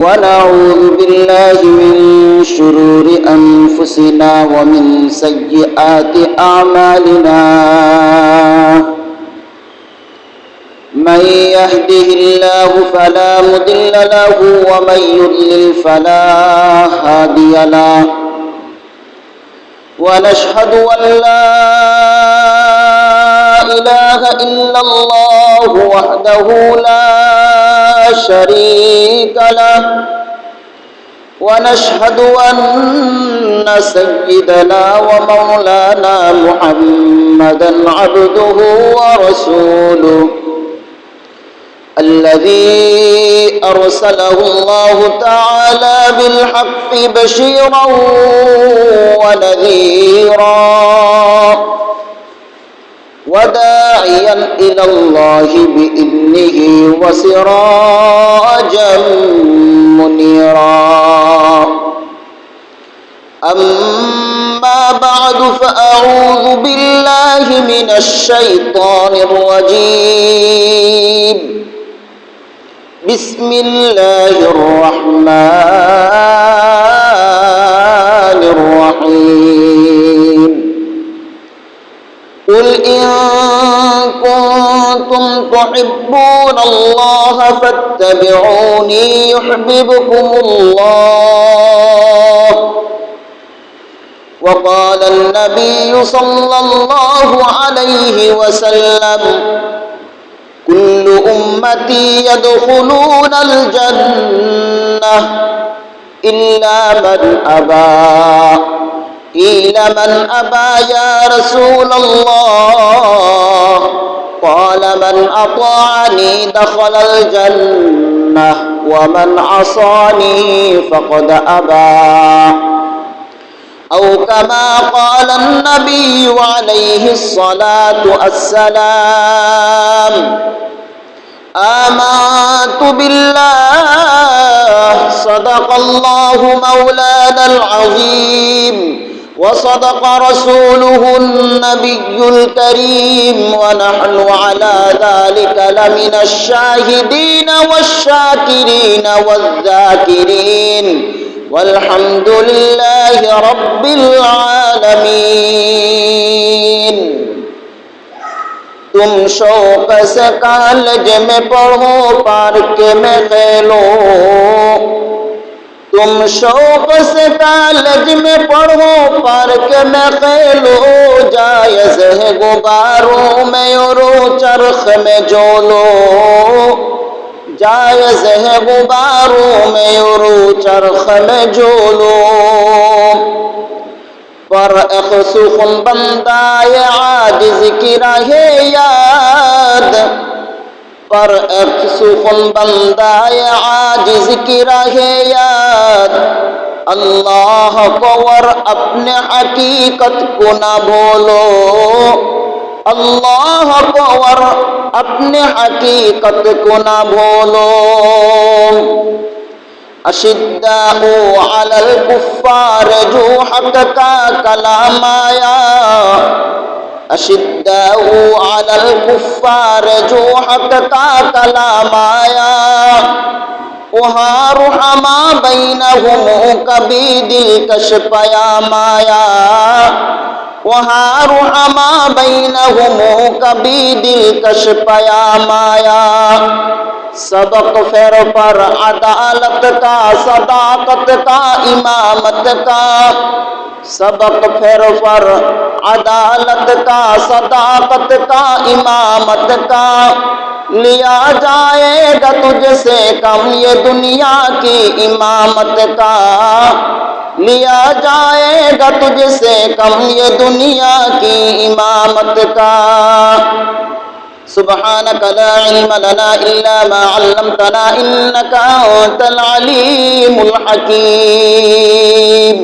ونعوذ بالله من شرور أنفسنا ومن سيئات أعمالنا من يهده الله فلا مضل له ومن يضلل فلا هادي له ونشهد أن لا إله إلا الله وحده لا شريك له ونشهد أن سيدنا ومولانا محمدا عبده ورسوله الذي أرسله الله تعالى بالحق بشيرا ونذيرا وداعيا إلى الله بإذنه وسراجا منيرا أما بعد فأعوذ بالله من الشيطان الرجيم بسم الله الرحمن الرحيم قل إن كنتم تحبون الله فاتبعوني يحببكم الله وقال النبي صلى الله عليه وسلم كل أمتي يدخلون الجنة إلا من أبى قيل من أبى يا رسول الله قال من أطاعني دخل الجنة ومن عصاني فقد أبى أو كما قال النبي عليه الصلاة والسلام آمنت بالله صدق الله مولانا العظيم وصدق رسوله النبي الكريم ونحن على ذلك لمن الشاهدين والشاكرين والذاكرين والحمد لله رب العالمين तुम शौक से कॉलेज में पढ़ो पार्क में खेलो तुम शौक से कॉलेज में पढ़ो पार्क में खेलो जायज़ है गुब्बारों में और चरख में जोलो जायज़ है गुब्बारों में और चरख में जोलो पर एक सुखन बंदाए आजिज़ की रहे याद पर एक सुखन बंदाए आजिज़ की रहे याद अल्लाह को और अपने हकीकत को ना भूलो अल्लाह को और अपने हकीकत को ना भूलो अशिद्दाउ अलल कुफ्फार जो हक का कलाम आया अशिद्दाउ अलल कुफ्फार जो हक का कलाम आया वहाँ रुहमा बैनहुम कभी दिलकश पयाम आया वहाँ रुहमा बैनहुम कभी दिलकश पयाम आया सबक फेर पर अदालत का सदाकत का इमामत का सबक फेर पर अदालत का सदाकत का इमामत का लिया जाएगा तुझसे कम ये दुनिया की इमामत का लिया जाएगा तुझसे कम ये दुनिया की इमामत का सुब्हानक ला इल्म लना इल्ला मा अल्लमतना इन्नका अंतल अलीमुल हकीम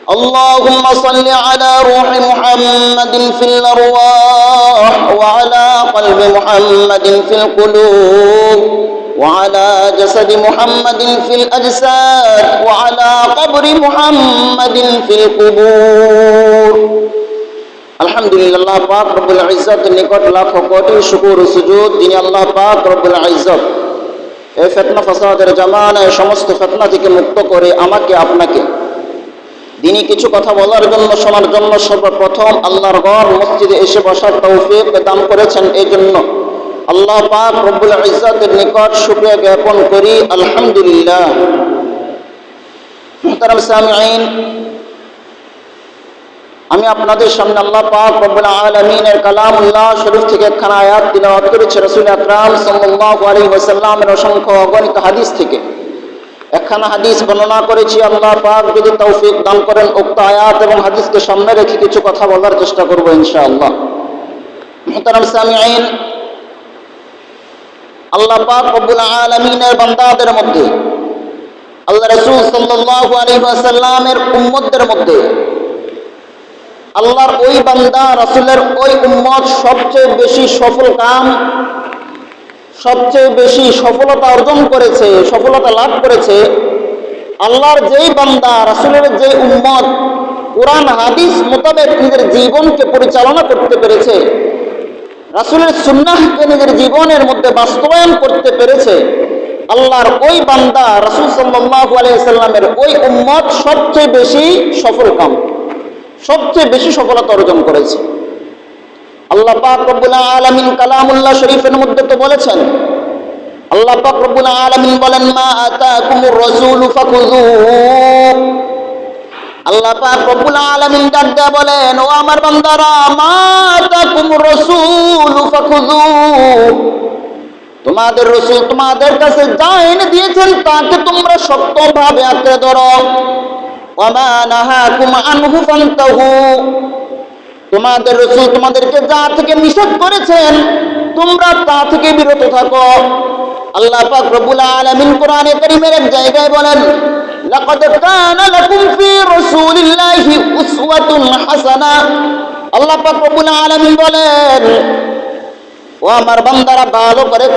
اللهم صل على روح محمد في الأرواح وعلى قلب محمد في القلوب وعلى جسد محمد في الأجساد وعلى قبر محمد في القبور আলহামদুলিল্লাহ পাক রব্বুল ইজ্জত নিকট লাখ কোটি শুকর সুজুদ যিনি আল্লাহ পাক রব্বুল ইজ্জত এই ফিতনা ফাসাদের জামানায় সমস্ত ফিতনা থেকে মুক্ত করে আমাকে আপনাকে দিনী কিছু কথা বলার জন্য, শোনার জন্য সর্বপ্রথম আল্লাহর ঘর মসজিদে এসে বসার তৌফিক দান করেছেন। এই জন্য আল্লাহ পাক রব্বুল ইজ্জতের নিকট শুকরিয়া জ্ঞাপন করি, আলহামদুলিল্লাহ। মুহতারাম সামিঈন, আমি আপনাদের সামনে আল্লাহ পাক রব্বুল আলামিনের কালামুল্লাহ শরীফ থেকে একখানা আয়াত তিলাওয়াত করেছি। রাসূল আকরাম সাল্লাল্লাহু আলাইহি ওয়াসাল্লামের অসংখ্য অগণিত হাদিস থেকে একখানা হাদিস বর্ণনা করেছি। আল্লাহ পাক যদি তৌফিক দান করেন উক্ত আয়াত এবং হাদিসকে সামনে রেখে কিছু কথা বলার চেষ্টা করব ইনশাআল্লাহ। মুহতারাম সামিঈন, আল্লাহ পাক রব্বুল আলামিনের বান্দাদের মধ্যে, আল্লাহ রাসূল সাল্লাল্লাহু আলাইহি ওয়াসাল্লামের উম্মতদের মধ্যে আল্লাহর ওই বান্দা রাসূলের ওই উম্মত সবচেয়ে বেশি সফল কাম, সবচেয়ে বেশি সফলতা অর্জন করেছে, সফলতা লাভ করেছে আল্লাহর যেই বান্দা রাসূলের যে উম্মত কোরআন হাদিস মোতাবেক নিজের জীবনকে পরিচালনা করতে পেরেছে, রাসূলের সুন্নাহকে নিজের জীবনের মধ্যে বাস্তবায়ন করতে পেরেছে, আল্লাহর ওই বান্দা রাসূল সাল্লাল্লাহু আলাইহি ওয়াসাল্লামের ওই উম্মত সবচেয়ে বেশি সফল কাম, সবচেয়ে বেশি সফলতা অর্জন করেছে। আল্লাহ পাক রব্বুল আলামিন কালামুল্লাহ শরীফের মধ্যে তো বলেছেন, আল্লাহ পাক রব্বুল আলামিন বলেন, মা আতাকুমুর রাসূলু ফাখুযুহু। আল্লাহ পাক রব্বুল আলামিন ডাক দেয়া বলেন, ও আমার বান্দারা, মা আতাকুমুর রাসূলু ফাখুযুহু, তোমাদের রাসূল তোমাদের কাছে যা এনে দিয়েছেন তাকে তোমরা শক্তভাবে আঁকড়ে ধরো। ওয়া মা নাহাকুম আনহু ফান্তাহু, তোমাদের রাসূল তোমাদেরকে যা থেকে নিষেধ করেছেন তোমরা তা থেকে বিরত থাকো। আল্লাহ পাক রব্বুল আলামিন কোরআনে কারীমের এক জায়গায় বলেন, লাকাদ কানা লাকুম ফি রাসূলিল্লাহি উসওয়াতুন হাসানাহ। আল্লাহ পাক রব্বুল আলামিন বলেন, ও আমার বান্দারা ভালো করে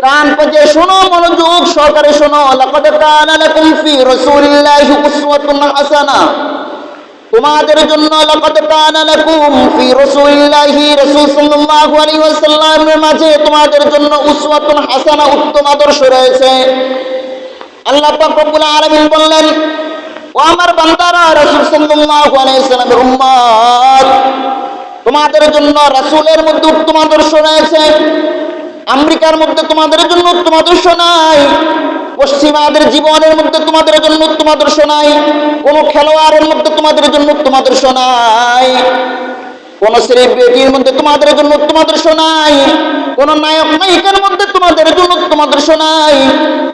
কান পেতে শোনো, মনোযোগ সহকারে শোনো। লাকাদ কানা লাকুম ফি রাসূলিল্লাহি উসওয়াতুন হাসানাহ, তোমাদের জন্য লাকাদ কানা লাকুম ফি রাসূলিল্লাহি, রাসূল সাল্লাল্লাহু আলাইহি ওয়াসাল্লামের মাঝে তোমাদের জন্য উসওয়াতুন হাসানাহ, উত্তম আদর্শ রয়েছে। আল্লাহ পাক রব্বুল আলামিন বললেন, ও আমার বান্দারা, রাসূল সাল্লাল্লাহু আলাইহি ওয়াসাল্লামের উম্মত, তোমাদের জন্য রাসূলের মধ্যে উত্তম আদর্শ রয়েছে। আমেরিকার মধ্যে তোমাদের জন্য উত্তম আদর্শ নাই, পশ্চিমাদের জীবনের মধ্যে তোমাদের জন্য উত্তম আদর্শ নাই, কোন খেলোয়াড়ের মধ্যে তোমাদের জন্য উত্তম আদর্শ নাই, কোন সেলিব্রিটির মধ্যে তোমাদের জন্য উত্তম আদর্শ নাই, কোন নায়ক নায়িকার মধ্যে তোমাদের জন্য উত্তম আদর্শ নাই।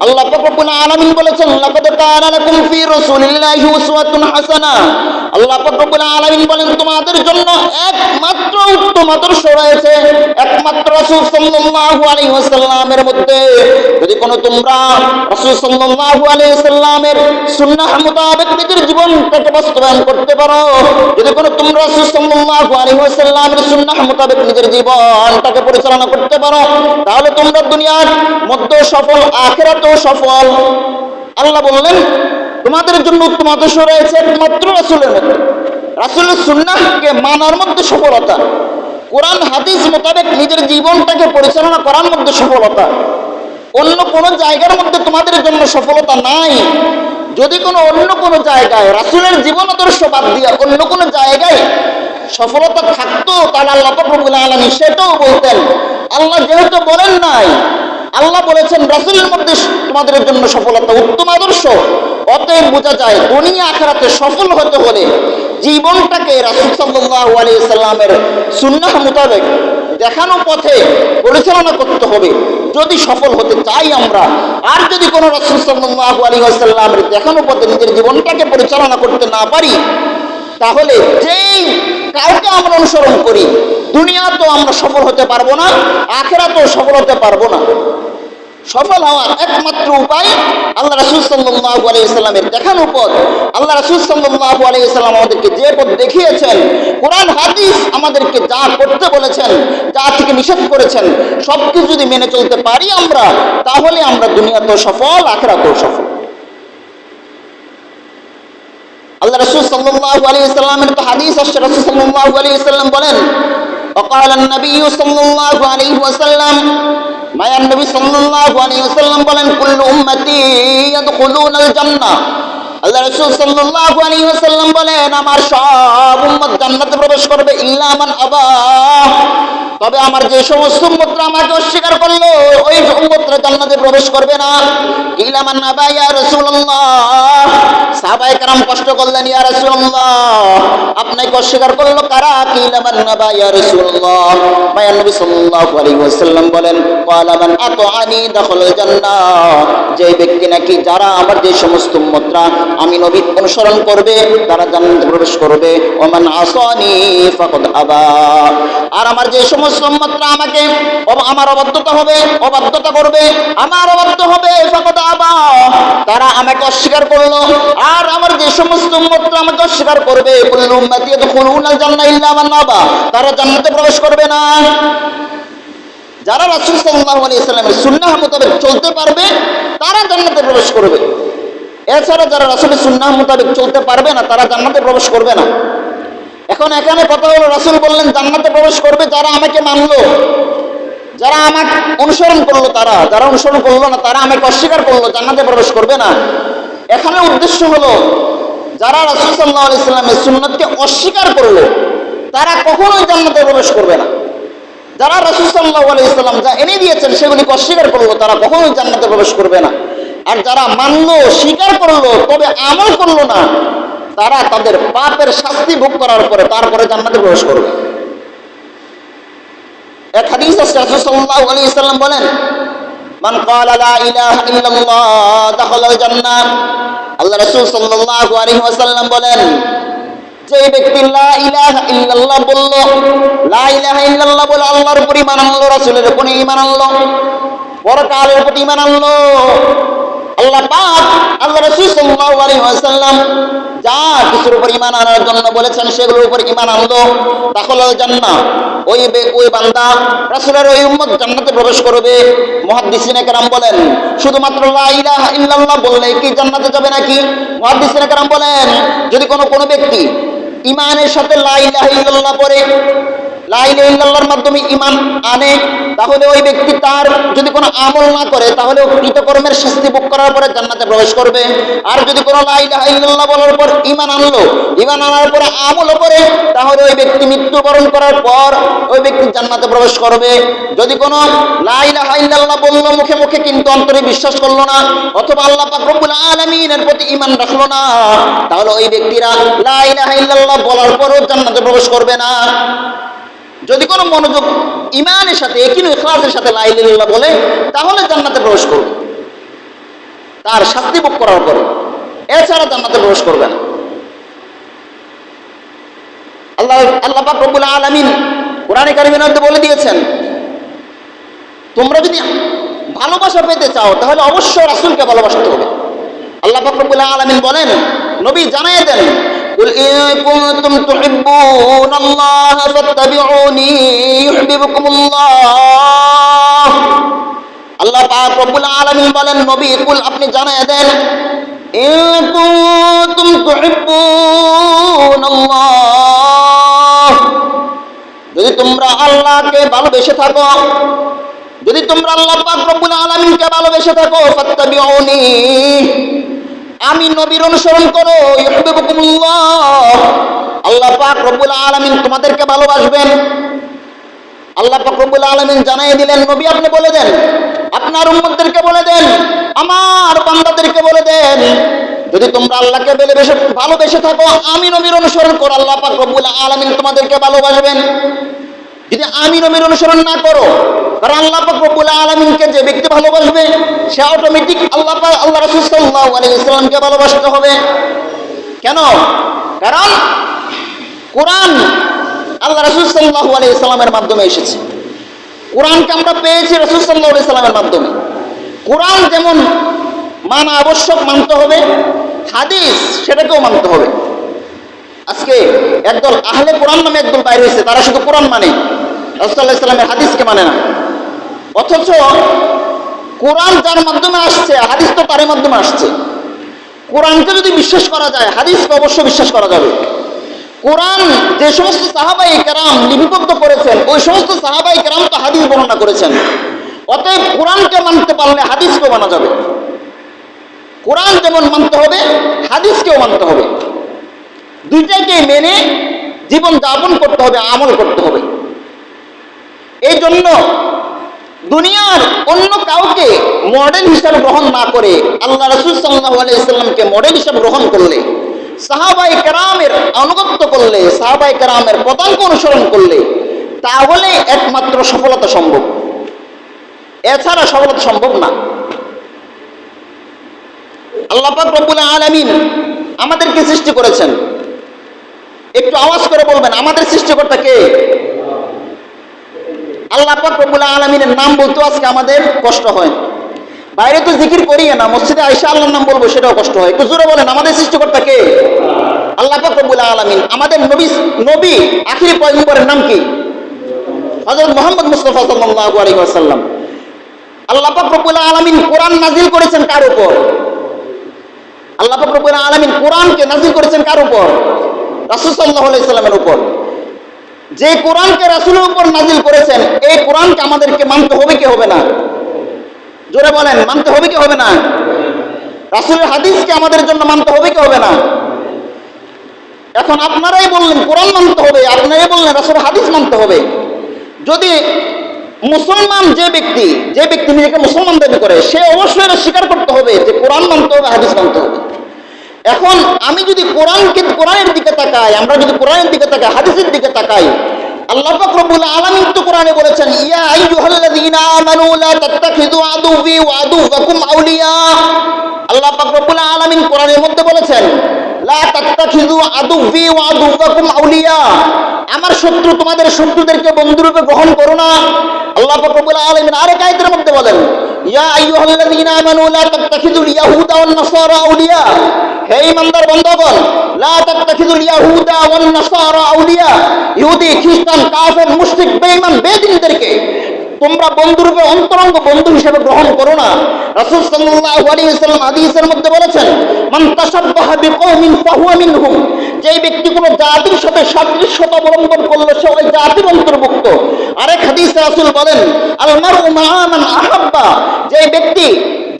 আল্লাহ পাক রব্বুল আলামিন বলেছেন, লাকাদ কানা লাকুম ফি রাসূলিল্লাহি উসওয়াতুন হাসানাহ। আল্লাহ পাক রব্বুল আলামিন বলেন, তোমাদের জন্য একমাত্র উত্তম আদর্শ রয়েছে একমাত্র রাসূল সাল্লাল্লাহু আলাইহি ওয়াসাল্লামের মধ্যে। যদি কোনো তোমরা রাসূল সাল্লাল্লাহু আলাইহি ওয়াসাল্লামের সুন্নাহ মোতাবেক নিজের জীবনটাকে বাস্তবায়ন করতে পারো, যদি কোনো তোমরা রাসূল সাল্লাল্লাহু আলাইহি ওয়াসাল্লামের সুন্নাহ মোতাবেক নিজের জীবনটাকে পরিচালনা করতে পারো, তাহলে তোমরা দুনিয়ার মধ্যে সফল, আখিরাতেও সফল। আল্লাহ বললেন, তোমাদের জন্য উত্তম আদর্শ রয়েছে একমাত্র রাসূলের মধ্যে, রাসূলের সুন্নাহকে মানার মধ্যে সফলতা, কোরআন হাদিস মোতাবেক নিজের জীবনটাকে পরিচালনা করার মধ্যে সফলতা। অন্য কোনো জায়গার মধ্যে তোমাদের জন্য সফলতা নাই। যদি কোনো অন্য কোনো জায়গায় রাসূলের জীবন আদর্শ বাদ দিয়ে অন্য কোনো জায়গায় সফলতা থাকতো, তাহলে আল্লাহ পাক রব্বুল আলামিন সেটাও বলতেন। আল্লাহ যেহেতু বলেন নাই, আল্লাহ বলেছেন রাসূলের মধ্যে তোমাদের জন্য সফলতা, উত্তম আদর্শ, অতএব বোঝা যায় দুনিয়া আখিরাতে সফল হতে হলে জীবনটাকে রাসূল সাল্লাল্লাহু আলাইহি ওয়াসাল্লামের সুন্নাহ মোতাবেক দেখানো পথে পরিচালনা করতে হবে যদি সফল হতে চাই আমরা। আর যদি কোনো রাসূল সাল্লাল্লাহু আলাইহি ওয়াসাল্লামের দেখানো পথে নিজের জীবনটাকে পরিচালনা করতে না পারি, তাহলে যেই কাউকে আমরা অনুসরণ করি দুনিয়া তো আমরা সফল হতে পারবো না, আখিরাতেও সফল হতে পারবো না। সফল হওয়ার একমাত্র উপায় আল্লাহ রাসূল সাল্লাল্লাহু আলাইহি ওয়াসাল্লামের দেখানো পথ। আল্লাহ রাসূল সাল্লাল্লাহু আলাইহি ওয়াসাল্লাম আমাদেরকে যে পথ দেখিয়েছেন, কোরআন হাদিস আমাদেরকে যা করতে বলেছেন, যা থেকে নিষেধ করেছেন, সবকিছু যদি মেনে চলতে পারি আমরা, তাহলে আমরা দুনিয়াতেও সফল, আখিরাতেও সফল। আল্লাহ রাসূল সাল্লাল্লাহু আলাইহি ওয়াসাল্লামের তো হাদিস আসছে, রাসূল সাল্লাল্লাহু আলাইহি ওয়াসাল্লাম বলেন, وقال النبي صلى الله عليه وسلم মায়ান নবী সাল্লাল্লাহু আলাইহি ওয়াসাল্লাম বলেন কুল্লু উম্মতি ইয়াদখুলুনাল জান্নাহ। আল্লাহ রাসূল সাল্লাল্লাহু আলাইহি ওয়াসাল্লাম বলেন আমার সব উম্মত জান্নাতে প্রবেশ করবে ইল্লা মান আবা, তবে আমার যে সমস্ত উম্মতরা আমাকে অস্বীকার করলো ওই উম্মতরা জান্নাতে প্রবেশ করবে না। ইল্লা মান আবা ইয়া রাসূলুল্লাহ, সাহাবায়ে কেরাম কষ্ট করলেন ইয়া রাসূলুল্লাহ আপনাকে অস্বীকার করলো কারা? ইল্লা মান আবা ইয়া রাসূলুল্লাহ। মায়ান নবী সাল্লাল্লাহু আলাইহি ওয়াসাল্লাম বলেন ক্বালা মান আতাআনি দাখালাল জান্নাহ, যে ব্যক্তি নাকি যারা আমার যে সমস্ত উম্মতরা আমি নবী অনুসরণ করবে তারা জান্নাতে প্রবেশ করবে। ওমান আসানি ফাকাদ আবা, আর আমার যে সমস্ত উম্মতরা আমাকে আমার অবাধ্যতা করবে আমার অবাধ্য হবে ফাকাদ আবা, তারা আমাকে অস্বীকার করলো। আর আমার যে সমস্ত উম্মতরা আমাকে অস্বীকার করবে কুল্লু উম্মতি ইয়াদখুলুনাল জান্নাহ ইল্লা মান আবা, তারা জান্নাতে প্রবেশ করবে না। যারা রাসূল সাল্লাল্লাহু আলাইহি ওয়াসাল্লামের সুন্নাহ মোতাবেক চলতে পারবে তারা জান্নাতে প্রবেশ করবে, এছাড়া যারা রাসূলের সুন্নাহ মোতাবেক চলতে পারবে না তারা জান্নাতে প্রবেশ করবে না। এখন এখানে কথা হলো রাসূল বললেন জান্নাতে প্রবেশ করবে যারা আমাকে মানলো, যারা আমাকে অনুসরণ করলো, তারা যারা অনুসরণ করলো না তারা আমাকে অস্বীকার করলো জান্নাতে প্রবেশ করবে না। এখানে উদ্দেশ্য হলো যারা রাসূল সাল্লাল্লাহু আলাইহি ওয়াসাল্লামের সুন্নাতকে অস্বীকার করলো তারা কখনোই জান্নাতে প্রবেশ করবে না। যারা রাসূল সাল্লাল্লাহু আলাইহি ওয়াসাল্লাম যা এনে দিয়েছেন সেগুলিকে অস্বীকার করলো তারা কখনোই জান্নাতে প্রবেশ করবে না। আর যারা মানলো স্বীকার করলো তবে আমল করলো না তারা তাদের পাপের শাস্তি ভোগ করার পরে তারপরে জান্নাতে প্রবেশ করবে। এক হাদিস আছে রাসূল সাল্লাল্লাহু আলাইহি ওয়াসাল্লাম বলেন মান ক্বালা লা ইলাহা ইল্লাল্লাহ দাখালাল জান্নাহ। আল্লাহ রাসূল সাল্লাল্লাহু আলাইহি ওয়াসাল্লাম বলেন যে ব্যক্তি লা ইলাহা ইল্লাল্লাহ বলল, লা ইলাহা ইল্লাল্লাহ বলে আল্লাহর উপর ঈমান আনলো, রাসূলের উপর ঈমান আনলো, পরকালের উপর ঈমান আনলো, আল্লাহ পাক আল্লাহ রাসূল সাল্লাল্লাহু আলাইহি ওয়াসাল্লাম যা কিছুর উপর ঈমান আনার জন্য বলেছেন সেগুলোর উপর ঈমান আনলো, দাখালাল জান্নাহ, ওই বান্দা রাসূলের ওই উম্মত জান্নাতে প্রবেশ করবে। মুহাদ্দিসিনে কেরাম বলেন শুধুমাত্র লা ইলাহা ইল্লাল্লাহ বললে কি জান্নাতে যাবে নাকি? মুহাদ্দিসিনে কেরাম বলেন যদি কোনো ব্যক্তি ঈমানের সাথে লা ইলাহা ইল্লাল্লাহ পড়ে, লা ইলাহা ইল্লাল্লাহর মাধ্যমে ঈমান আনে, তাহলে ওই ব্যক্তি তার যদি কোনো আমল না করে তাহলে কৃতকর্মের শাস্তি ভোগ করার পরে জান্নাতে প্রবেশ করবে। আর যদি কোনো লা ইলাহা ইল্লাল্লাহ বলার পর ঈমান আনলো, ঈমান আনার পরে আমলও করে, তাহলে ওই ব্যক্তি মৃত্যুবরণ করার পর ওই ব্যক্তি জান্নাতে প্রবেশ করবে। যদি কোনো লা ইলাহা ইল্লাল্লাহ বলল মুখে মুখে কিন্তু অন্তরে বিশ্বাস করলো না, অথবা আল্লাহ পাক রব্বুল আলামিনের প্রতি ঈমান রাখলো না, তাহলে ওই ব্যক্তিরা লা ইলাহা ইল্লাল্লাহ বলার পরও জান্নাতে প্রবেশ করবে না। যদি কোনো মনোযোগ ঈমানের সাথে একীন ইখলাসের সাথে লা ইলাহা ইল্লাল্লাহ বলে তাহলে জান্নাতে প্রবেশ করবে তার শাস্তি ভোগ করার পরে, এছাড়া জান্নাতে প্রবেশ করবে না। আল্লাহ পাক রব্বুল আলামিন কোরআনে কারিমের মধ্যে বলে দিয়েছেন তোমরা যদি ভালোবাসা পেতে চাও তাহলে অবশ্যই রাসূলকে ভালোবাসতে হবে। আল্লাহ পাক রব্বুল আলামিন বলেন নবী জানায়ে দেন কুল ইন কুনতুম তুহিব্বুনাল্লাহ ফাত্তাবিউনি ইউহিব্বুকুমুল্লাহ। আল্লাহ পাক রব্বুল আলামিন বলেন নবী কুল আপনি জানায়ে দেন ইন কুনতুম তুহিব্বুনাল্লাহ, যদি তোমরা আল্লাহকে ভালোবেসে থাকো, যদি তোমরা আল্লাহ পাক রব্বুল আলামিনকে ভালোবেসে থাকো ফাত্তাবিউনি আমি নবীর অনুসরণ করো ইউহিব্বুকুমুল্লাহ, আল্লাহ পাক রব্বুল আলামিন তোমাদেরকে ভালোবাসবেন। আল্লাহ পাক রব্বুল আলামিন জানিয়ে দিলেন নবী আপনি বলে দেন আপনার উম্মতদেরকে বলে দেন আমার বান্দাদেরকে বলে দেন যদি তোমরা আল্লাহকে ভালোবেসে থাকো আমি নবীর অনুসরণ করো আল্লাহ পাক রব্বুল আলামিন তোমাদেরকে ভালোবাসবেন। যদি আমি নবীর অনুসরণ না করো, কারণ আল্লাহ পাক রব্বুল আলামিনকে যে ব্যক্তি ভালোবাসবে সে অটোমেটিক আল্লাহ রাসূল সাল্লাল্লাহু আলাইহি ওয়াসাল্লামকে ভালোবাসতে হবে। কেন? কারণ কোরআন আল্লাহ রাসূল সাল্লাল্লাহু আলাইহি ওয়াসাল্লামের মাধ্যমে এসেছে, কোরআনকে আমরা পেয়েছি রাসূল সাল্লাল্লাহু আলাইহি ওয়াসাল্লামের মাধ্যমে। কোরআন যেমন মানা আবশ্যক মানতে হবে, হাদিস সেটাকেও মানতে হবে। আজকে একদল আহলে কোরআন নামে একদল বাইরে হয়েছে, তারা শুধু কোরআন মানে, রাসূল সাল্লাল্লাহু আলাইহি ওয়াসাল্লামের হাদিসকে মানে না। অথচ কোরআন যার মাধ্যমে আসছে হাদিস তো তারই মাধ্যমে আসছে। কোরআনকে যদি বিশ্বাস করা যায় হাদিসকে অবশ্যই বিশ্বাস করা যাবে। কোরআন যে সমস্ত সাহাবায়ে কেরাম লিপিবদ্ধ করেছেন ওই সমস্ত সাহাবায়ে কেরাম তো হাদিস বর্ণনা করেছেন। অতএব কোরআনকে মানতে পারলে হাদিসকেও মানা যাবে। কোরআন যেমন মানতে হবে, হাদিসকেও মানতে হবে। দুইটাকে মেনে জীবন যাপন করতে হবে, আমল করতে হবে। এই জন্য দুনিয়ার অন্য কাউকে মডেল হিসাবে গ্রহণ না করে আল্লাহ রাসূল সাল্লাল্লাহু আলাইহি ওয়াসাল্লামকে মডেল হিসাবে গ্রহণ করলে, সাহাবায়ে কেরামের আনুগত্য করলে, সাহাবায়ে কেরামের পদাঙ্ক অনুসরণ করলে, তাহলে একমাত্র সফলতা সম্ভব, এছাড়া সফলতা সম্ভব না। আল্লাহ পাক রব্বুল আলামিন আমাদেরকে সৃষ্টি করেছেন। একটু আওয়াজ করে বলবেন, আমাদের সৃষ্টিকর্তা কে? আল্লাহ পাক রব্বুল আলামিনের নাম বলতে আজকে আমাদের কষ্ট হয়। বাইরে তো জিকির করি না, মসজিদে আয়েশা আল্লাহর নাম বলবো সেটাও কষ্ট হয়। একটু জোরে বলেন, আমাদের সৃষ্টিকর্তা কে? আল্লাহ পাক রব্বুল আলামিন। আমাদের নবী আখিরি পয়গম্বরের নাম কি? হযরত মুহাম্মদ মুস্তাফা সাল্লাল্লাহু আলাইহি ওয়াসাল্লাম। আল্লাহ পাক রব্বুল আলামিন কোরআন নাযিল করেছেন কার উপর? আল্লাহ পাক রব্বুল আলামিন কোরআনকে নাযিল করেছেন কার উপর? রাসূল সাল্লাল্লাহু আলাইহি ওয়াসাল্লামের উপর। যে কোরআনকে রাসূলের উপর নাযিল করেছেন, এই কোরআনকে আমাদেরকে মানতে হবে কি হবে না? জোরে বলেন, মানতে হবে কি হবে না? রাসূলের হাদিসকে আমাদের জন্য মানতে হবে কি হবে না? এখন আপনারাই বললেন কোরআন মানতে হবে, আপনারাই বললেন রাসূলের হাদিস মানতে হবে। যদি মুসলমান যে ব্যক্তি নিজেকে মুসলমান দাবি করে, সে অবশ্যই স্বীকার করতে হবে যে কোরআন মানতে হবে, হাদিস মানতে হবে। এখন আমি যদি কোরআনের দিকে তাকাই, আমরা যদি কোরআনের দিকে তাকাই, হাদিসের দিকে তাকাই, আল্লাহ পাক রব্বুল আলামিন তো কোরআনে বলেছেন, ইয়া আইয়ুহাল্লাযীনা আমানু লা তাত্তাখিযু আদুওয়ি ওয়া আদুওয়াকুম আউলিয়া। আল্লাহ পাক রব্বুল আলামিন কোরআনের মধ্যে বলেছেন, লা তাত্তাখিযু আদুওয়ি ওয়া আদুওয়াকুম আউলিয়া। আমার শত্রু তোমাদের শত্রুদেরকে বন্ধুরূপে গ্রহণ করো না। আল্লাহ পাক রব্বুল আলামিন আরেক আয়াতের মধ্যে বলেন, ইয়া আইয়ুহাল্লাযীনা আমানু লা তাত্তাখিযুল ইয়াহুদা ওয়ান নাসারা আউলিয়া। হে ঈমানদার বন্ধুগণ, লা তাত্তাখিযুল ইয়াহুদা ওয়ান নাসারা আউলিয়া। ইহুদি, খ্রিস্টান, কাফের, মুশরিক, বেঈমান, বেদিনদেরকে তোমরা বন্ধুরূপে অন্তরঙ্গ বন্ধু হিসেবে গ্রহণ করো না। রাসূল সাল্লাল্লাহু আলাইহি ওয়াসাল্লাম হাদিসের মধ্যে বলেছেন, মান তাশাব্বাহা বিকওমিন ফাহুয়া মিনহুম। যে ব্যক্তি কোনো জাতির সাথে সাদৃশ্যতা অবলম্বন করলো, সে ওই জাতির অন্তর্ভুক্ত। আরেক হাদিসে রাসূল বলেন, আল মারউ মা'a মান আহাব্বা। যে ব্যক্তি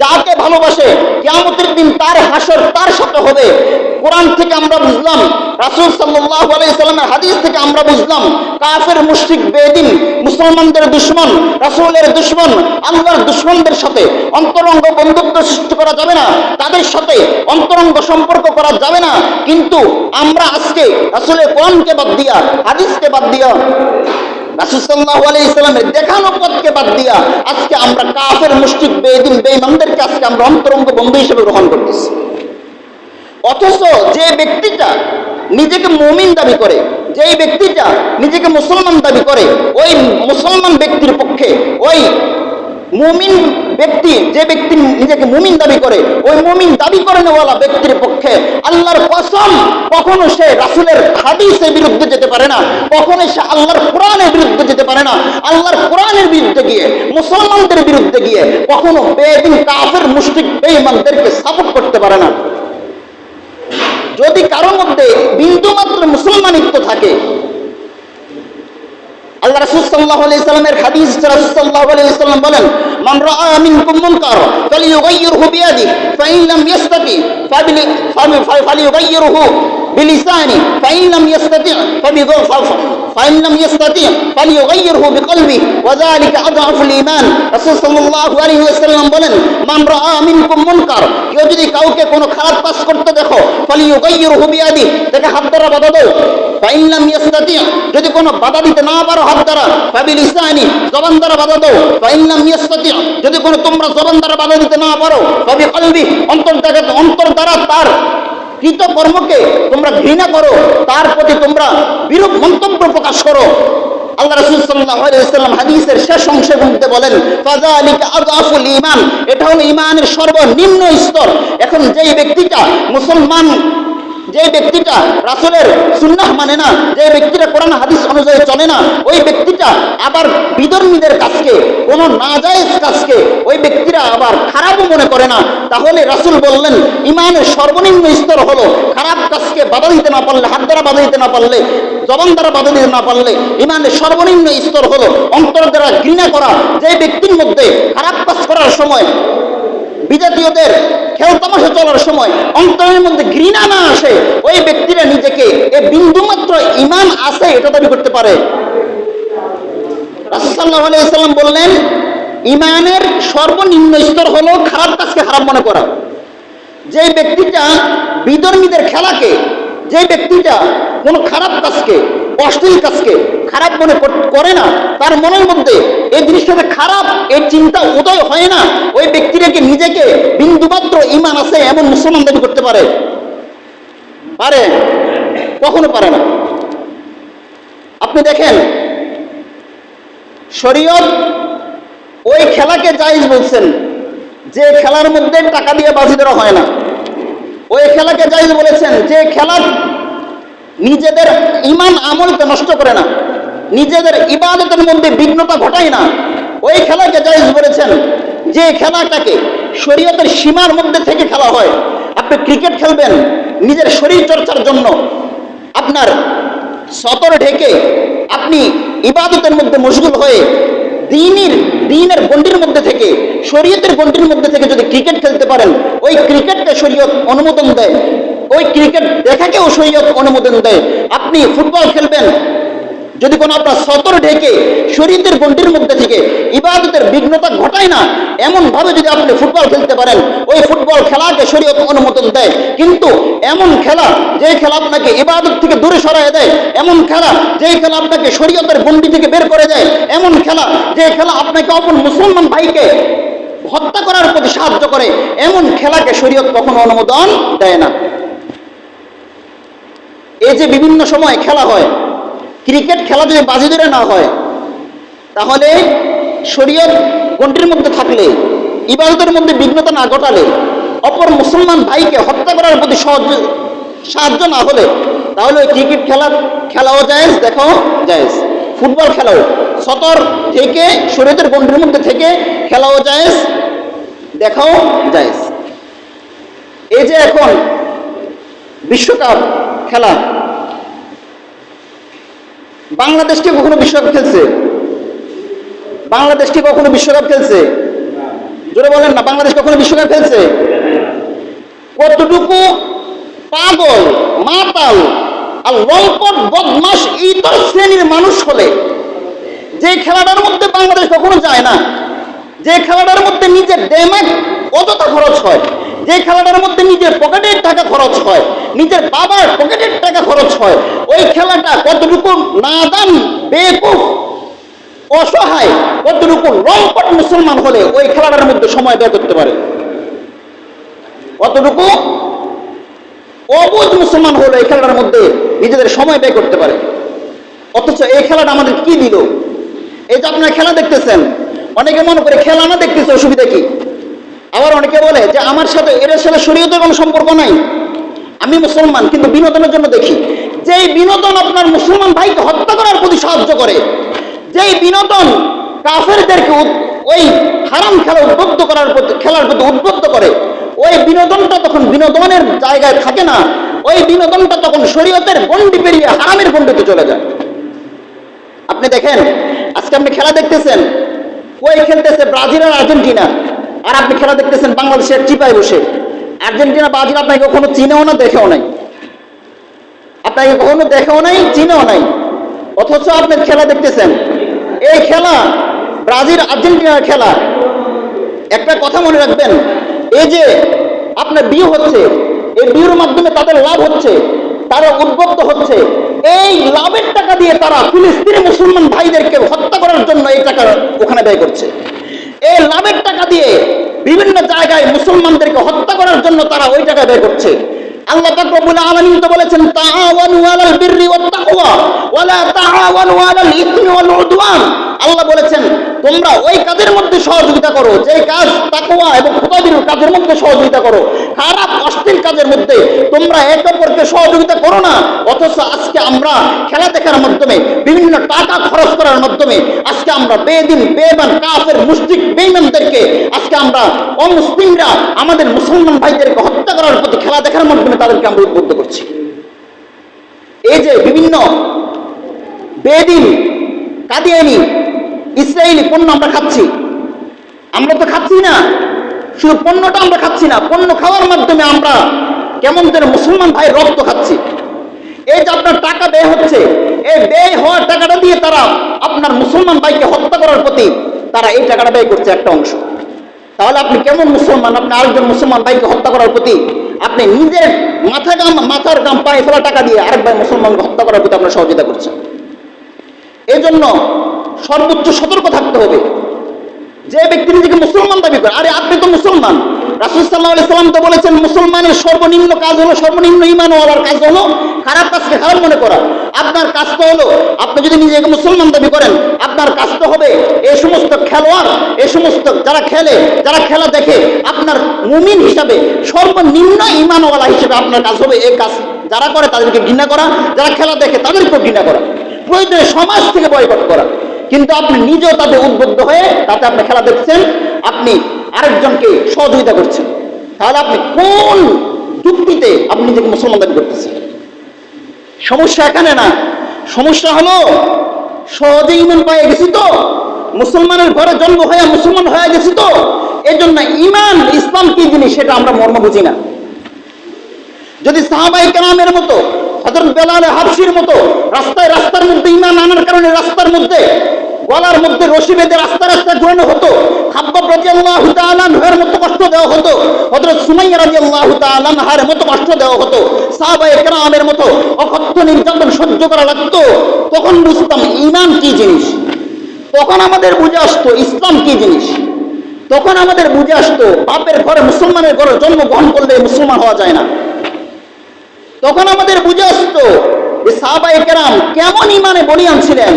যাকে ভালোবাসে, কিয়ামতের দিন তার হাসর তার সাথে হবে। কোরআন থেকে আমরা বুঝলাম, রাসূল সাল্লাল্লাহু আলাইহি ওয়াসাল্লামের হাদিস থেকে আমরা বুঝলাম, কাফের, মুশরিক, বেদিন, মুসলমানদের দুশমন, রাসূলের দুশমন, আল্লাহর দুশমনদের সাথে অন্তরঙ্গ বন্ধুত্ব সৃষ্টি করা যাবে না, তাদের সাথে অন্তরঙ্গ সম্পর্ক করা যাবে না। কিন্তু আমরা আজকে রাসূলের কোরআনকে বাদ দিয়া, হাদিসকে বাদ দিয়া, রাসূল সাল্লাল্লাহু আলাইহি ওয়াসাল্লামের দেখানো পথকে বাদ দিয়া আজকে আমরা কাফের, মুশরিক, বেদিন, বেঈমানদেরকে আজকে আমরা অন্তরঙ্গ বন্ধু হিসেবে গ্রহণ করতেছি। অথচ যে ব্যক্তিটা নিজেকে মুমিন দাবি করে, যেই ব্যক্তিটা নিজেকে মুসলমান দাবি করে, ওই মুসলমান ব্যক্তির পক্ষে, ওই মুমিন ব্যক্তি, যে ব্যক্তি নিজেকে মুমিন দাবি করে, ওই মুমিন দাবি করে নেওয়ালা ব্যক্তির পক্ষে আল্লাহর কসম, কখনো সে রাসূলের হাদিসের বিরুদ্ধে যেতে পারে না, কখনো সে আল্লাহর কোরআনের বিরুদ্ধে যেতে পারে না। আল্লাহর কোরআনের বিরুদ্ধে গিয়ে, মুসলমানদের বিরুদ্ধে গিয়ে কখনো বেদিন, কাফের, মুশরিক, বেঈমানদেরকে সাপোর্ট করতে পারে না। যদি কারোর মধ্যে বিন্দুমাত্র মুসলমানিত্ব থাকে, আল্লাহ রাসূল সাল্লাল্লাহু আলাইহি ওয়াসাল্লামের হাদিস, রাসূল সাল্লাল্লাহু আলাইহি ওয়াসাল্লাম বলেন, মান রাআ মিনকুম মুনকার ফালিয়ুগাইয়িরহু বিয়াদিহি ফাইন লাম ইস্তাতি ফালিয়ুগাইয়িরহু বিলিসানি ফাইন লাম ইস্তাতি ফালিয়ুগাইয়িরহু বিকলবি ওয়া যালিকা আযআফুল ঈমান। রাসূল সাল্লাল্লাহু আলাইহি ওয়াসাল্লাম বলেন, মান রাআ মিনকুম মুনকার, কেউ যদি কাউকে কোনো খারাপ কাজ করতে দেখো, ফালিয়ুগাইয়িরহু বিয়াদিহি, তাকে হাত দ্বারা বাধা দাও। ফাইন লাম ইস্তাতি, যদি কোনো বাধা দিতে না পারো হাত দ্বারা, ফাবিলিসানি, জবান দ্বারা বাধা দাও। ফাইন লাম ইস্তাতি, যদি কোনো তোমরা জবান দ্বারা বাধা দিতে না পারো, ফাবিকলবি, অন্তর দ্বারা তার কৃত কর্মকে তোমরা ঘৃণা করো, তার প্রতি তোমরা বিরূপ মন্তব্য প্রকাশ করো। আল্লাহ রাসূল সাল্লাল্লাহু আলাইহি ওয়াসাল্লাম হাদিসের শেষ অংশের মধ্যে বলেন, ফাযালিকা আযআফুল ঈমান, এটা হলো ঈমানের সর্বনিম্ন স্তর। এখন যেই ব্যক্তিটা মুসলমান যে ব্যক্তিটা রাসূলের সুন্নাহ মানে না, যে ব্যক্তিটা কোরআন হাদিস অনুযায়ী চলে না, ওই ব্যক্তিটা আবার বিধর্মীদের কাজকে, কোনো নাজায়েজ কাজকে ওই ব্যক্তিরা আবার খারাপও মনে করে না। তাহলে রাসূল বললেন ইমানের সর্বনিম্ন স্তর হলো খারাপ কাজকে বাধা দিতে না পারলে, হাত দ্বারা বাধা দিতে না পারলে, জবান দ্বারা বাধা দিতে না পারলে, ইমানের সর্বনিম্ন স্তর হলো অন্তর দ্বারা ঘৃণা করা। যে ব্যক্তির মধ্যে খারাপ কাজ করার সময়, বিজাতীয়দের খেলতামাশা চলার সময় অন্তরের মধ্যে ঘৃণা না আসে, ওই ব্যক্তিরা নিজেকে এ বিন্দুমাত্র ঈমান আছে এটা দাবি করতে পারে। রাসূল সাল্লাল্লাহু আলাইহি ওয়াসাল্লাম বললেন ঈমানের সর্বনিম্ন স্তর হলো খারাপ কাজকে হারাম মনে করা। যে ব্যক্তিটা বিধর্মীদের খেলাকে, যে ব্যক্তিটা কোনো খারাপ কাজকে, অশ্লীল কাজকে খারাপ মনে করে না, তার মনের মধ্যে এই জিনিসটাতে খারাপ এই চিন্তা উদয় হয় না, ওই ব্যক্তিটাকে নিজেকে বিন্দুমাত্র ঈমান আছে এমন মুসলমান দাবি করতে পারে? পারে? কখনো পারে না। আপনি দেখেন শরীয়ত ওই খেলাকে জায়েজ বলছেন যে খেলার মধ্যে টাকা দিয়ে বাজি ধরা হয় না। ওই খেলাকে জায়েজ বলেছেন যে খেলা নিজেদের ঈমান আমলকে নষ্ট করে না, নিজেদের ইবাদতের মধ্যে বিঘ্নতা ঘটায় না। ওই খেলাকে জায়েজ বলেছেন যে খেলাটাকে শরীয়তের সীমার মধ্যে থেকে খেলা হয়। আপনি ক্রিকেট খেলবেন নিজের শরীর চর্চার জন্য, আপনার সতর ঢেকে আপনি ইবাদতের মধ্যে মশগুল হয়ে দ্বীনের গণ্ডির মধ্যে থেকে, শরীয়তের গণ্ডির মধ্যে থেকে যদি ক্রিকেট খেলতে পারেন, ওই ক্রিকেটকে শরীয়ত অনুমোদন দেয়, ওই ক্রিকেট দেখাকেও শরীয়ত অনুমোদন দেয়। আপনি ফুটবল খেলবেন যদি কোনো আপনার সতর ঢেকে শরীয়তের গণ্ডির মধ্যে থেকে ইবাদতের বিঘ্নতা ঘটায় না, এমন ভাবে যদি আপনি ফুটবল খেলতে পারেন, ওই ফুটবল খেলাকে শরীয়ত অনুমোদন দেয়। কিন্তু এমন খেলা যে খেলা আপনাকে ইবাদত থেকে দূরে সরায় দেয়, এমন খেলা যে খেলা আপনাকে শরীয়তের গণ্ডি থেকে বের করে দেয়, এমন খেলা যে খেলা আপনাকে অপর মুসলমান ভাইকে হত্যা করার প্রতি সাহায্য করে, এমন খেলাকে শরীয়ত কখনো অনুমোদন দেয় না। এই যে বিভিন্ন সময় খেলা হয়, ক্রিকেট খেলা যদি বাজি ধরে না হয়, তাহলে শরীয়ত গণ্ডির মধ্যে থাকলে, ইবাদতের মধ্যে বিঘ্নতা না ঘটালে, অপর মুসলমান ভাইকে হত্যা করার প্রতি সাহায্য না হলে, তাহলে ওই ক্রিকেট খেলাও জায়েজ, দেখাও জায়েজ। ফুটবল খেলাও সতর থেকে শরীয়তের গণ্ডির মধ্যে থেকে খেলাও জায়েজ, দেখাও জায়েজ। এই যে এখন বিশ্বকাপ খেলা, বাংলাদেশ কি কখনো বিশ্বকাপ খেলছে? বাংলাদেশ কি কখনো বিশ্বকাপ খেলছে? জোরে বলেন না, বাংলাদেশ কখনো বিশ্বকাপ খেলছে? কতটুকু পাগল, মাতাল আর লম্পট বদমাশ ইতর শ্রেণীর মানুষ হলে যে খেলাটার মধ্যে বাংলাদেশ কখনো যায় না, যে খেলাটার মধ্যে নিজের দেমাগ অযথা খরচ হয়, যে খেলাটার মধ্যে নিজের পকেটের টাকা খরচ হয়, নিজের বাবার পকেটের টাকা খরচ হয়, ওই খেলাটা কতটুকু নাদান, বেকুফ, অসহায়, কতটুকু লম্পট মুসলমান হলে ওই খেলাটার মধ্যে সময় ব্যয় করতে পারে? কতটুকু অবুঝ মুসলমান হলে এই খেলাটার মধ্যে নিজেদের সময় ব্যয় করতে পারে? অথচ এই খেলাটা আমাদের কি দিল? এই যে আপনারা খেলা দেখতেছেন, অনেকে মনে করে খেলা না দেখতেছে অসুবিধা কি? আবার অনেকে বলে যে আমার সাথে এর সাথে শরীয়তের কোনো সম্পর্ক নাই, আমি মুসলমান কিন্তু বিনোদনের জন্য দেখি। যেই বিনোদন আপনার মুসলমান ভাইকে হত্যা করার প্রতি সাহায্য করে, যেই বিনোদন কাফেরদেরকে ওই হারাম খেলা উদ্বুদ্ধ করার প্রতি, খেলার প্রতি উদ্বুদ্ধ করে, ওই বিনোদনটা তখন বিনোদনের জায়গায় থাকে না, ওই বিনোদনটা তখন শরীয়তের গণ্ডি পেরিয়ে হারামের গণ্ডিতে চলে যায়। আপনি দেখেন আজকে আপনি খেলা দেখতেছেন, কই খেলতেছে ব্রাজিল আর আর্জেন্টিনা, আর আপনি খেলা দেখতেছেন বাংলাদেশের চিপায় বসে। আর্জেন্টিনা ব্রাজিল আপনাকে কখনো চিনেও না, দেখেও নাই, আপনাকে কখনো দেখেও নাই, চিনেও নাই, অথচ আপনি খেলা দেখতেছেন। এই খেলা ব্রাজিল আর্জেন্টিনার খেলা। একটা কথা মনে রাখবেন, এই যে আপনার বিয়ে হচ্ছে, এই বিয়ের মাধ্যমে তাদের লাভ হচ্ছে, তারা উদ্বুদ্ধ হচ্ছে, এই লাভের টাকা দিয়ে তারা ফিলিস্তিনি মুসলমান ভাইদেরকে হত্যা করার জন্য এই টাকা ওখানে ব্যয় করছে। এই লাভের টাকা দিয়ে বিভিন্ন জায়গায় মুসলমানদেরকে হত্যা করার জন্য তারা ওই টাকা ব্যয় করছে। আল্লাহ পাক রব্বুল আলামিন তো বলেছেন তাআওয়ানু আলাল বিররি ওয়াত তাকওয়া ওয়া লা তাআওয়ানু আলাল ইসমি ওয়াল উদওয়ান। আল্লাহ বলেছেন তোমরা ওই কাজের মধ্যে সহযোগিতা করো যে কাজ তাকওয়া এবং খোদাবির কাজের মধ্যে সহযোগিতা করো, খারাপ অশ্লীল কাজের মধ্যে তোমরা একে অপরকে সহযোগিতা করো না, অথচ আজকে আমরা খেলা দেখার মাধ্যমে, বিভিন্ন টাকা খরচ করার মাধ্যমে আজকে আমরা বেদিন বেঈমান কাফের মুশরিক বেঈমানদেরকে আজকে আমরা অমুসলিমরা আমাদের মুসলমান ভাইদেরকে হত্যা করার প্রতি খেলা দেখার মাধ্যমে তাদেরকে আমরা উদ্বুদ্ধ করছি। এই যে বিভিন্ন বেদিন কাদিয়ানি ইসরায়েলি পণ্য আমরা খাচ্ছি, আমরা তো খাচ্ছি না, শুধু পণ্যটা আমরা খাচ্ছি না, পণ্য খাওয়ার মাধ্যমে আমরা কেমন যেন মুসলমান ভাই রক্ত খাচ্ছি। এই যে আপনার টাকা ব্যয় হচ্ছে, এই ব্যয় হওয়ার টাকাটা দিয়ে তারা আপনার মুসলমান ভাইকে হত্যা করার প্রতি তারা এই টাকাটা ব্যয় করছে একটা অংশ। তাহলে আপনি কেমন মুসলমান? আপনি আরেকজন মুসলমান ভাইকে হত্যা করার প্রতি আপনি নিজের মাথার গাম পায়ে ফেলা টাকা দিয়ে আরেক ভাই মুসলমানকে হত্যা করার প্রতি আপনার সহযোগিতা করছেন। এই জন্য সর্বোচ্চ সতর্ক থাকতে হবে। যে ব্যক্তি নিজেকে মুসলমান দাবি করে, আরে আপনি তো মুসলমান। রাসূল সাল্লাল্লাহু আলাইহি সাল্লাম তো বলেছেন মুসলমানের সর্বনিম্ন কাজ হলো, সর্বনিম্ন ঈমানওয়ালার কাজ হলো খারাপ কাজকে খারাপ মনে করা। আপনার কাজ তো হলো, আপনি যদি নিজেকে মুসলমান দাবি করেন, আপনার কাজ তো হবে এই সমস্ত খেলোয়াড়, এই সমস্ত যারা খেলে, যারা খেলা দেখে, আপনার মুমিন হিসাবে সর্বনিম্ন ঈমানওয়ালা হিসেবে আপনার কাজ হবে এই কাজ যারা করে তাদেরকে ঘৃণা করা, যারা খেলা দেখে তাদেরকেও ঘৃণা করা, প্রয়োজনে সমাজ থেকে বয়কট করা। কিন্তু আপনি নিজেও তাতে উদ্বুদ্ধ হয়ে তাতে আপনি খেলা দেখছেন, আপনি আরেকজনকে সহযোগিতা করছেন, তাহলে আপনি কোন যুক্তিতে আপনি নিজেকে মুসলমান দাবি করতেছেন? সমস্যা এখানে না, সমস্যা হলো সহজে ঈমান পেয়ে গেছি তো, মুসলমানের ঘরে জন্ম হয়ে মুসলমান হয়ে গেছি তো, এই জন্য ঈমান ইসলাম কি জিনিস সেটা আমরা মর্ম বুঝি না। যদি সাহাবায়ে কেরামের মতো, হযরত বেলাল হাবশির মতো রাস্তার মধ্যে ঈমান আনার কারণে রাস্তার মধ্যে গলার মধ্যে রশি বেঁধে রাস্তায় ঘোরানো হতো, খাব্বাব রাদিয়াল্লাহু তাআলা আনহুর মতো কষ্ট দেওয়া হতো, হযরত সুমাইয়া রাদিয়াল্লাহু তাআলা আনহার মতো কষ্ট দেওয়া হতো, সাহাবায়ে কেরামের মতো অকথ্য নির্যাতন সহ্য করা লাগতো, তখন বুঝতাম ঈমান কি জিনিস, তখন আমাদের বুঝে আসতো ইসলাম কি জিনিস, তখন আমাদের বুঝে আসতো বাপের ঘরে মুসলমানের ঘরে জন্মগ্রহণ করলে মুসলমান হওয়া যায় না। তখন আমাদের বুঝে আসতো যে সাহাবায়ে কেরাম কেমন ঈমানে বলিয়ান ছিলেন।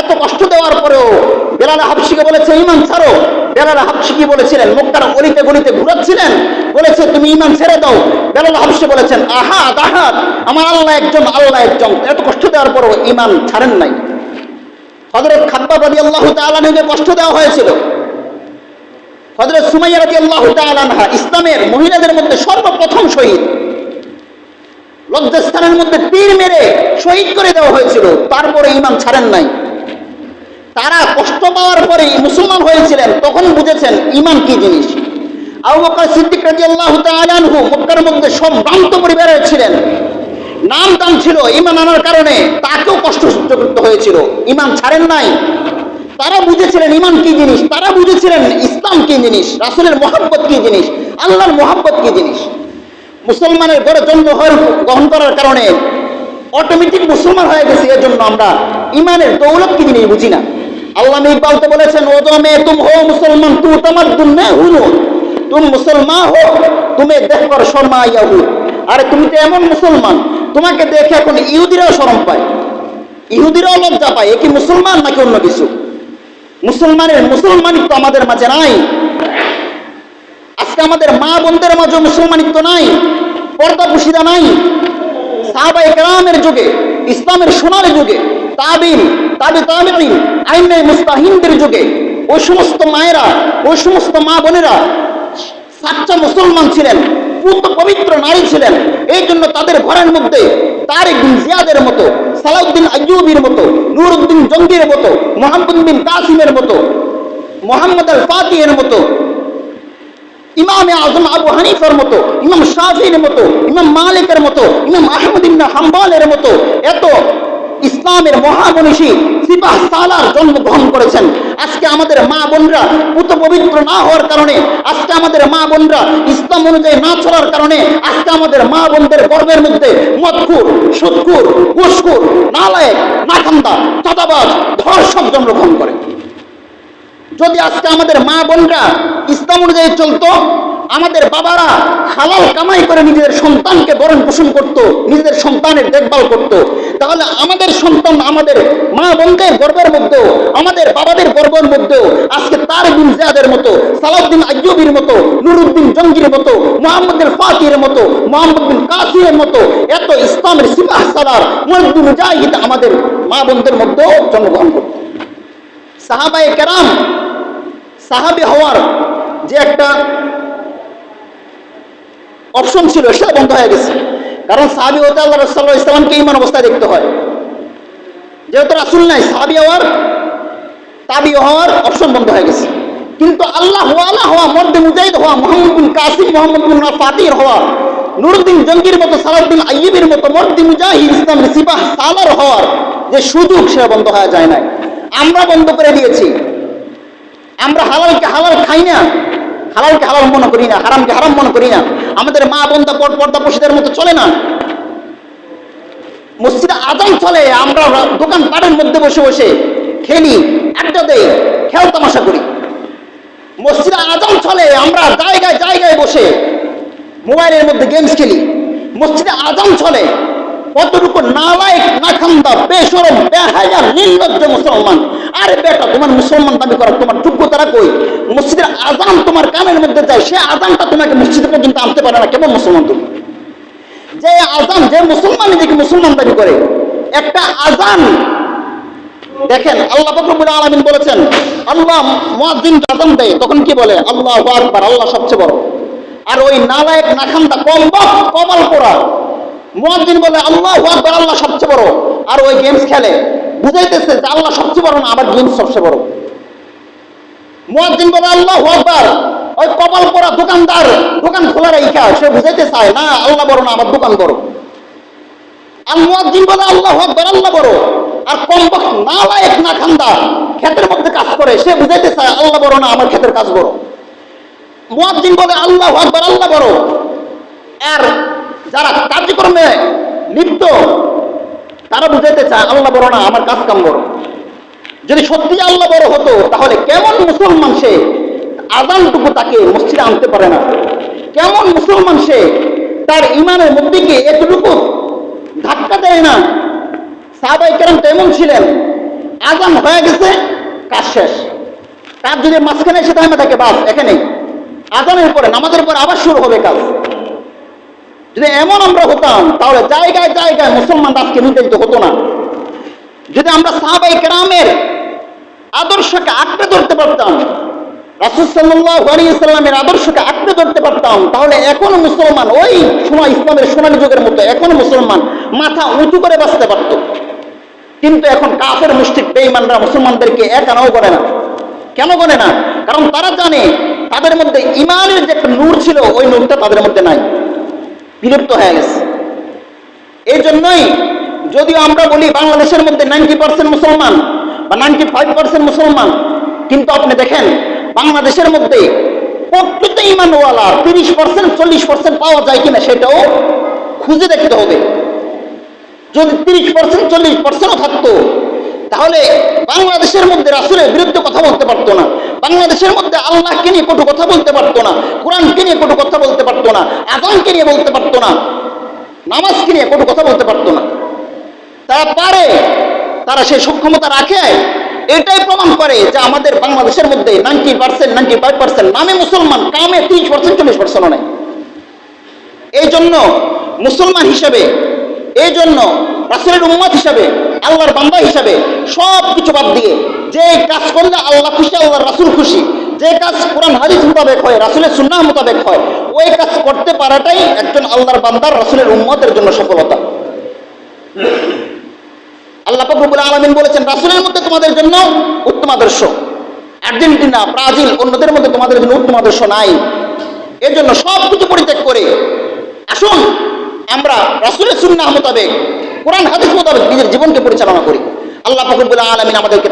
এত কষ্ট দেওয়ার পরেও বেলাল হাবশিকে বলেছে ঈমান ছাড়ো। বেলাল হাবশি কি বলেছিলেন? মক্কার অলিতে গলিতে ঘুরাচ্ছিলেন, বলেছে তুমি ঈমান ছেড়ে দাও। বেলাল হাবশি বলেছেন আহাদ আহাদ, আমার আল্লাহ একজন, আল্লাহ একজন। এত কষ্ট দেওয়ার পরেও ঈমান ছাড়েন নাই। হযরত খাব্বাব রাদিয়াল্লাহু তাআলা আনহুকে কষ্ট দেওয়া হয়েছিল। হযরত সুমাইয়া রাদিয়াল্লাহু তাআলা আনহা ইসলামের মহিলাদের মধ্যে সর্বপ্রথম শহীদ, লজ্জাস্থানের মধ্যে তীর মেরে শহীদ করে দেওয়া হয়েছিল, তারপরে ঈমান ছাড়েন নাই। তারা কষ্ট পাওয়ার পরে মুসলমান হয়েছিলেন, তখন বুঝেছেন ঈমান কি জিনিস। আবু বকর সিদ্দিক রাদিয়াল্লাহু তাআলা আনহু মক্কার মধ্যে সম্ভ্রান্ত পরিবারের ছিলেন, নাম দাম ছিল, ঈমান আনার কারণে তাকেও কষ্ট সহ্য করতে হয়েছিল, ঈমান ছাড়েন নাই। তারা বুঝেছিলেন ঈমান কি জিনিস, তারা বুঝেছিলেন ইসলাম কি জিনিস, রাসূলের মহব্বত কি জিনিস, আল্লাহর মহব্বত কি জিনিস। মুসলমানের ঘরে জন্ম গ্রহণ করার কারণে অটোমেটিক মুসলমান হয়ে গেছে, এর জন্য আমরা ঈমানের দৌলত কি জিনিস বুঝি না। আল্লাহ ইকবালতে বলেছেন ওজো মে তুম হো মুসলমান তু তামাদ্দুন মে হুনো, তুম মুসলমান হো তুমি দেখ কর শর্মা ইয়াহুদ। আরে তুমি তো এমন মুসলমান, তোমাকে দেখে এখন ইহুদিরাও শরম পায়, ইহুদিরাও লজ্জা পায়, এ কি মুসলমান নাকি অন্য কিছু? মুসলমানিত্ব আমাদের মাঝে নাই। আজকে আমাদের মা বোনদের মাঝে মুসলমানিত্ব নাই, পর্দা পুশিদা নাই। সাহাবায়ে কেরামের যুগে, ইসলামের সোনালী যুগে, তাবিন তাবিঈন আইনে মুস্তাহিনদের যুগে ওই সমস্ত মায়েরা, ওই সমস্ত মা বোনেরা সাচ্চা মুসলমান ছিলেন, পবিত্র নারী ছিলেন। এই জন্য তাদের ঘরের মধ্যে তারিক বিন জিয়াদের মতো, সালাউদ্দিন আইয়ুবীর মতো, নুরউদ্দিন জঙ্গির মতো, মুহাম্মদ বিন কাসিমের মতো, মুহাম্মদ আল ফাতিহের মতো, ইমামে আজম আবু হানিফার মতো, ইমাম শাফিঈর মতো, ইমাম মালিকের মতো, ইমাম আহমদ ইবনে হাম্বলের মতো এত ইসলামের মহামনীষী সিপাহ সালার জন্মগ্রহণ করেছেন। আজকে আমাদের মা বোনরা পুত পবিত্র না হওয়ার কারণে, আজকে আমাদের মা বোনরা ইসলাম অনুযায়ী না চলার কারণে, আজকে আমাদের মা বোনদের গর্ভের মধ্যে মদখুর, সুদখুর, ঘুষখুর, নালায়েক, নাকান্দা, চাঁদাবাজ, ধর্ষক জন্মগ্রহণ করে। যদি আজকে আমাদের মা বোনরা ইসলাম অনুযায়ী চলতো, আমাদের বাবারা হালাল কামাই করে নিজেদের সন্তানকে ভরণ পোষণ করত, নিজেদের সন্তানের দেখভাল করত, তাহলে আমাদের সন্তান, আমাদের মা বোনদের গর্বের মধ্যেও, আমাদের বাবাদের গর্বের মধ্যেও আজকে তারিক বিন জিয়াদের মতো, সালাউদ্দিন আইয়ুবীর মতো, নুরুদ্দিন জঙ্গির মতো, মুহাম্মদের ফাতিহের মতো, মুহাম্মদ বিন কাসিমের মতো এত ইসলামের সিপাহ সালার মুজাহিদ আমাদের মা বোনদের মধ্যেও জন্মগ্রহণ করত। সাহাবায়ে কেরাম, সাহাবী হওয়ার যে একটা অপশন ছিল সেটা বন্ধ হয়ে গেছে। কারণ সাহাবী হতে আল্লাহ রাসূল সাল্লাল্লাহু আলাইহি ওয়াসাল্লামকে ঈমান অবস্থায় দেখতে হয়। যেহেতু রাসূল নাই, সাহাবী হওয়ার, তাবি হওয়ার অপশন বন্ধ হয়ে গেছে। কিন্তু আল্লাহ ওয়ালা হওয়া, মর্দে মুজাহিদ হওয়া, মুহাম্মদ বিন কাসিম, মুহাম্মদ বিন ফাতিহ হওয়া, নুরুদ্দিন জঙ্গির মতো, সালাউদ্দিন আইয়ুবীর মতো মর্দে মুজাহিদ ইসলামের সিপাহ সালার হওয়ার যে সুযোগ, সেটা বন্ধ হয়ে যায় না। আমরা বন্ধ করে দিয়েছি। আমরা হালালকে হালাল খাই না, হালালকে হালাল মনে করি না, হারামকে হারাম মনে করি না। আমাদের মা বোনটা পর্দা পশিদের মতো চলে না। মসজিদে আজান চলে, আমরা দোকান পাড়ের মধ্যে বসে বসে খেলি, আড্ডা দেই, খেল তামাশা করি। মসজিদে আজান চলে, আমরা জায়গায় জায়গায় বসে মোবাইলের মধ্যে গেমস খেলি। মসজিদে আজান চলে, কতটুকু নালায়েক, নাখান্দা, বেশরম, বেহায়া, নির্লজ্জ মুসলমান। আরে বেটা, তোমার মুসলমান দাবি করার তোমার যোগ্যতারা কই? মসজিদের আজান তোমার কানের মধ্যে যায়, সে আজানটা তোমাকে মসজিদে পর্যন্ত আনতে পারে না, কেমন মুসলমান তুমি? যে আজান, যে মুসলমান নিজেকে মুসলমান দাবি করে, একটা আজান দেখেন, আল্লাহ পাক রব্বুল আলামিন বলেছেন, আল্লাহ মুয়াজ্জিন আজান দেয় তখন কি বলে? আল্লাহু আকবার, আল্লাহ সবচেয়ে বড়। আর ওই নালায়েক, নাখান্দা, কপাল পোড়া মুয়াজ্জিন বলে আল্লাহু আকবার, আল্লাহ সবচেয়ে বড়। আর ওই গেমস খেলে, বুঝাইতেছে যে আল্লাহ সবচেয়ে বড় না, আবার গেমস সবচেয়ে বড়। মুয়াজ্জিন বলে আল্লাহু আকবার, ওই কপাল পোড়া দোকানদার দোকান খোলা রাখা, সে বুঝাইতে চায় না আল্লাহ বড় না, আমার দোকান বড়। আর মুয়াজ্জিন বলে আল্লাহু আকবার, আল্লাহ বড়। আর কমবখ নালায়েক, নাখান্দা ক্ষেতের মধ্যে কাজ করে, সে বুঝাইতে চায় আল্লাহ বড় না, আমার ক্ষেতের কাজ বড়। মুয়াজ্জিন বলে আল্লাহু আকবার, আল্লাহ বড়। আর যারা কাজকর্মে লিপ্ত, তারা বুঝাইতে চায় আল্লাহ বড় না, আমার কাজ কাম বড়। যদি সত্যি আল্লাহ বড় হতো, তাহলে কেমন মুসলমান সে আজানটুকু তাকে মসজিদে আনতে পারে না? কেমন মুসলমান সে তার ইমানের মধ্যে গিয়ে এতটুকু ধাক্কা দেয় না? সাহাবায়ে কেরাম তেমন ছিলেন। আজান হয়ে গেছে, কাজ শেষ। কাজ যদি মাঝখানে এসে থামে থাকে, বাস এখানেই, আজানের পরে, নামাজের পরে আবার শুরু হবে কাজ। যদি এমন আমরা হতাম, তাহলে জায়গায় জায়গায় মুসলমান আজকে নির্যাতিত হতো না। যদি আমরা সাহাবায়ে কেরামের আদর্শকে আঁকড়ে ধরতে পারতাম, রাসূল সাল্লাল্লাহু আলাইহি ওয়াসাল্লামের আদর্শকে আঁকড়ে ধরতে পারতাম, তাহলে এখনো মুসলমান ওই সময় ইসলামের সোনালী যুগের মতো এখনো মুসলমান মাথা উঁচু করে বাঁচতে পারত। কিন্তু এখন কাফের মুশরিক বেঈমানরা মুসলমানদেরকে একানাও করে না। কেন করে না? কারণ তারা জানে তাদের মধ্যে ইমানের যে একটা নূর ছিল, ওই নূরটা তাদের মধ্যে নাই, বিলুপ্ত হয়ে গেছে। এই জন্যই যদিও আমরা বলি বাংলাদেশের মধ্যে 90% মুসলমান বা 95% মুসলমান, কিন্তু আপনি দেখেন বাংলাদেশের মধ্যে প্রকৃত ঈমানওয়ালা 30% 40% পাওয়া যায় কিনা সেটাও খুঁজে দেখতে হবে। যদি 30% 40%ও থাকতো, তাহলে বাংলাদেশের মধ্যে রাসূলের বিরুদ্ধে কথা বলতে পারতো না, বাংলাদেশের মধ্যে আল্লাহকে নিয়ে কটু কথা বলতে পারতো না, কোরআনকে নিয়ে কটু কথা বলতে পারতো না, আযানকে নিয়ে বলতে পারতো না, নামাজকে নিয়ে কটু কথা বলতে পারতো না। তারা পারে, তারা সেই সক্ষমতা রাখে। এটাই প্রমাণ করে যে আমাদের বাংলাদেশের মধ্যে 90% 95% নামে মুসলমান, কামে 30% 40%ও নাই। এই জন্য মুসলমান হিসেবে, এই জন্য রাসূলের উম্মত হিসাবে, আল্লাহর বান্দা হিসাবে সব কিছু বাদ দিয়ে যে কাজ করলে আল্লাহ খুশি, আল্লাহর রাসূল খুশি, যে কাজ কোরআন হাদিস মোতাবেক হয়, রাসূলের সুন্নাহ মোতাবেক হয়, ওই কাজ করতে পারাটাই একজন আল্লাহর বান্দার, রাসূলের উম্মতের জন্য সফলতা। আল্লাহ পাক রব্বুল আলামিন বলেছেন, রাসূলের মধ্যে তোমাদের জন্য উত্তম আদর্শ। আর্জেন্টিনা, ব্রাজিল, অন্যদের মধ্যে তোমাদের জন্য উত্তম আদর্শ নাই। এর জন্য সব কিছু পরিত্যাগ করে আসুন আমরা রাসূলের সুন্নাহ মোতাবেক, কোরআন হাদিস মোতাবেক নিজের জীবনকে পরিচালনা করি। আল্লাহ পাক রব্বুল আলামিন আমাদেরকে